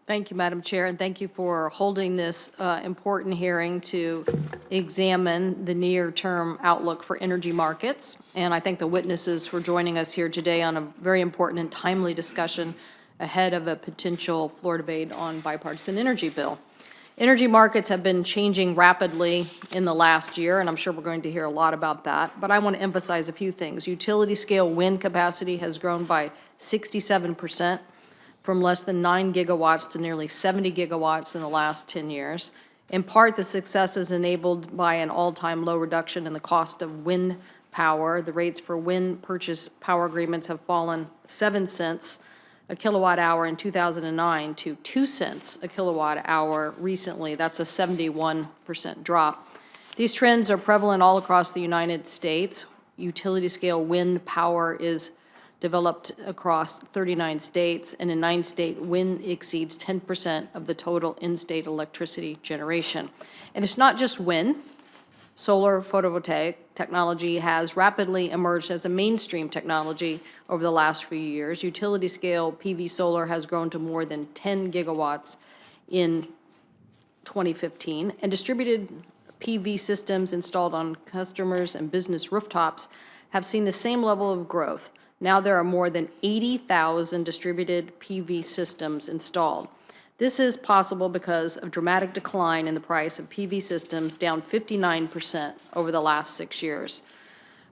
Thank you, Madam Chair, and thank you for holding this important hearing to examine the near-term outlook for energy markets. And I thank the witnesses for joining us here today on a very important and timely discussion ahead of a potential floor debate on bipartisan energy bill. Energy markets have been changing rapidly in the last year, and I'm sure we're going to hear a lot about that. But I want to emphasize a few things. Utility-scale wind capacity has grown by 67%. From less than 9 gigawatts to nearly 70 gigawatts in the last 10 years. In part, the success is enabled by an all-time low reduction in the cost of wind power. The rates for wind purchase power agreements have fallen 7 cents a kilowatt hour in 2009 to 2 cents a kilowatt hour recently. That's a 71% drop. These trends are prevalent all across the United States. Utility-scale wind power is developed across 39 states, and in 9 states, wind exceeds 10% of the total in-state electricity generation. And it's not just wind. Solar photovoltaic technology has rapidly emerged as a mainstream technology over the last few years. Utility-scale PV solar has grown to more than 10 gigawatts in 2015, and distributed PV systems installed on customers and business rooftops have seen the same level of growth. Now there are more than 80,000 distributed PV systems installed. This is possible because of dramatic decline in the price of PV systems, down 59% over the last 6 years.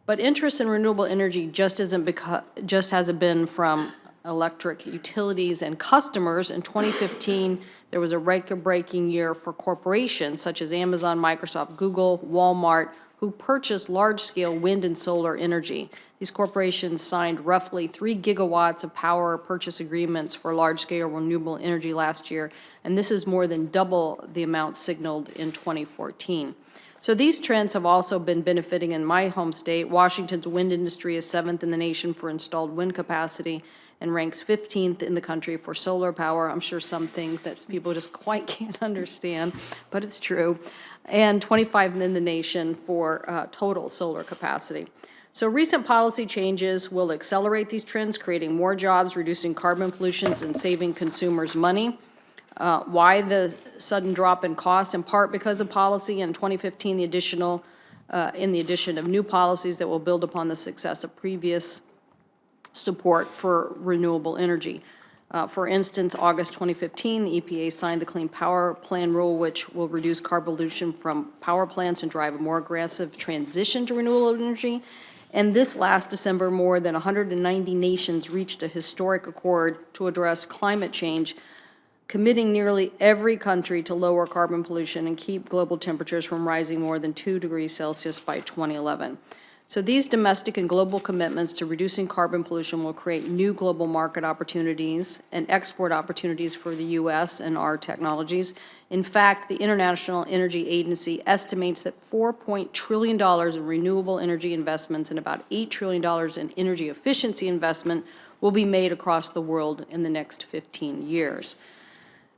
But interest in renewable energy just hasn't been from electric utilities and customers. In 2015, there was a record-breaking year for corporations such as Amazon, Microsoft, Google, Walmart, who purchased large-scale wind and solar energy. These corporations signed roughly 3 gigawatts of power purchase agreements for large-scale renewable energy last year, and this is more than double the amount signaled in 2014. So these trends have also been benefiting in my home state. Washington's wind industry is 7th in the nation for installed wind capacity and ranks 15th in the country for solar power. I'm sure some think that people just quite can't understand, but it's true. And 25th in the nation for total solar capacity. So recent policy changes will accelerate these trends, creating more jobs, reducing carbon pollution, and saving consumers money. Why the sudden drop in cost? In part because of policy. In 2015, the addition of new policies that will build upon the success of previous support for renewable energy. For instance, August 2015, the EPA signed the Clean Power Plan rule, which will reduce carbon pollution from power plants and drive a more aggressive transition to renewable energy. And this last December, more than 190 nations reached a historic accord to address climate change, committing nearly every country to lower carbon pollution and keep global temperatures from rising more than 2 degrees Celsius by 2011. So these domestic and global commitments to reducing carbon pollution will create new global market opportunities and export opportunities for the U.S. and our technologies. In fact, the International Energy Agency estimates that $4 trillion in renewable energy investments and about $8 trillion in energy efficiency investment will be made across the world in the next 15 years.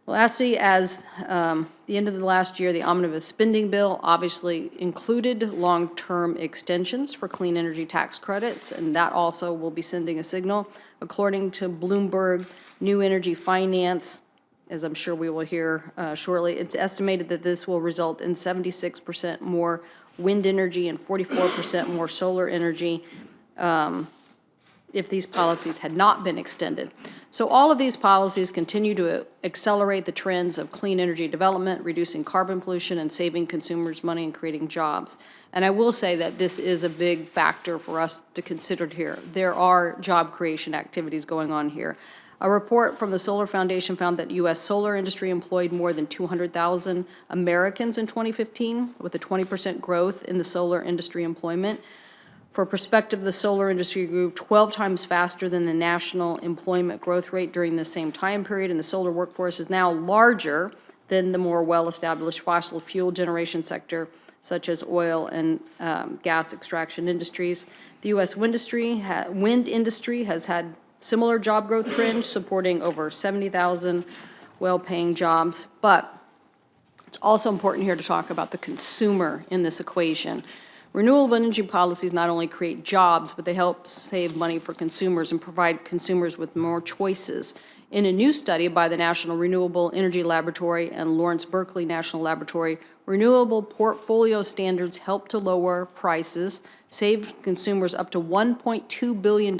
Lastly, as the end of the last year, the omnibus spending bill obviously included long-term extensions for clean energy tax credits, and that also will be sending a signal. According to Bloomberg New Energy Finance, as I'm sure we will hear shortly, it's estimated that this will result in 76% more wind energy and 44% more solar energy if these policies had not been extended. So all of these policies continue to accelerate the trends of clean energy development, reducing carbon pollution, and saving consumers money and creating jobs. And I will say that this is a big factor for us to consider here. There are job creation activities going on here. A report from the Solar Foundation found that U.S. solar industry employed more than 200,000 Americans in 2015, with a 20% growth in the solar industry employment. For perspective, the solar industry grew 12 times faster than the national employment growth rate during the same time period, and the solar workforce is now larger than the more well-established fossil fuel generation sector, such as oil and gas extraction industries. The U.S. wind industry has had similar job growth trends, supporting over 70,000 well-paying jobs. But it's also important here to talk about the consumer in this equation. Renewable energy policies not only create jobs, but they help save money for consumers and provide consumers with more choices In a new study by the National Renewable Energy Laboratory and Lawrence Berkeley National Laboratory, renewable portfolio standards help to lower prices, save consumers up to $1.2 billion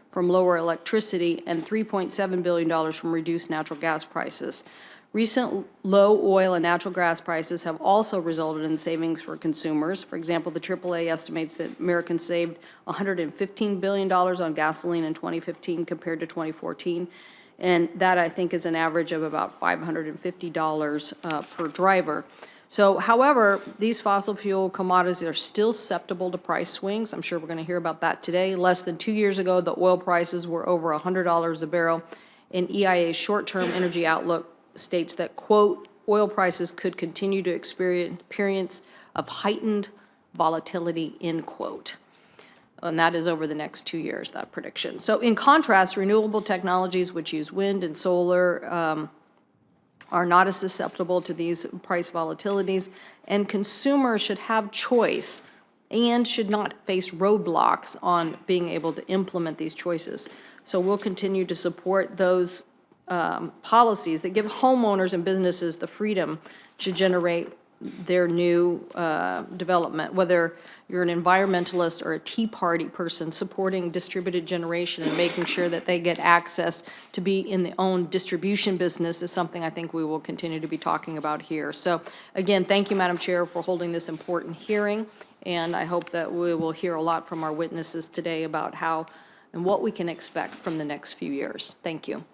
from lower electricity and $3.7 billion from reduced natural gas prices. Recent low oil and natural gas prices have also resulted in savings for consumers. For example, the AAA estimates that Americans saved $115 billion on gasoline in 2015 compared to 2014. And that, I think, is an average of about $550 per driver. So, however, these fossil fuel commodities are still susceptible to price swings. I'm sure we're going to hear about that today. Less than 2 years ago, the oil prices were over $100 a barrel, and EIA's short-term energy outlook states that, quote, oil prices could continue to experience periods of heightened volatility, end quote. And that is over the next 2 years, that prediction. So in contrast, renewable technologies which use wind and solar are not as susceptible to these price volatilities, and consumers should have choice and should not face roadblocks on being able to implement these choices. So we'll continue to support those policies that give homeowners and businesses the freedom to generate their new development, whether you're an environmentalist or a Tea Party person supporting distributed generation and making sure that they get access to be in their own distribution business is something I think we will continue to be talking about here. So again, thank you, Madam Chair, for holding this important hearing, and I hope that we will hear a lot from our witnesses today about how and what we can expect from the next few years. Thank you.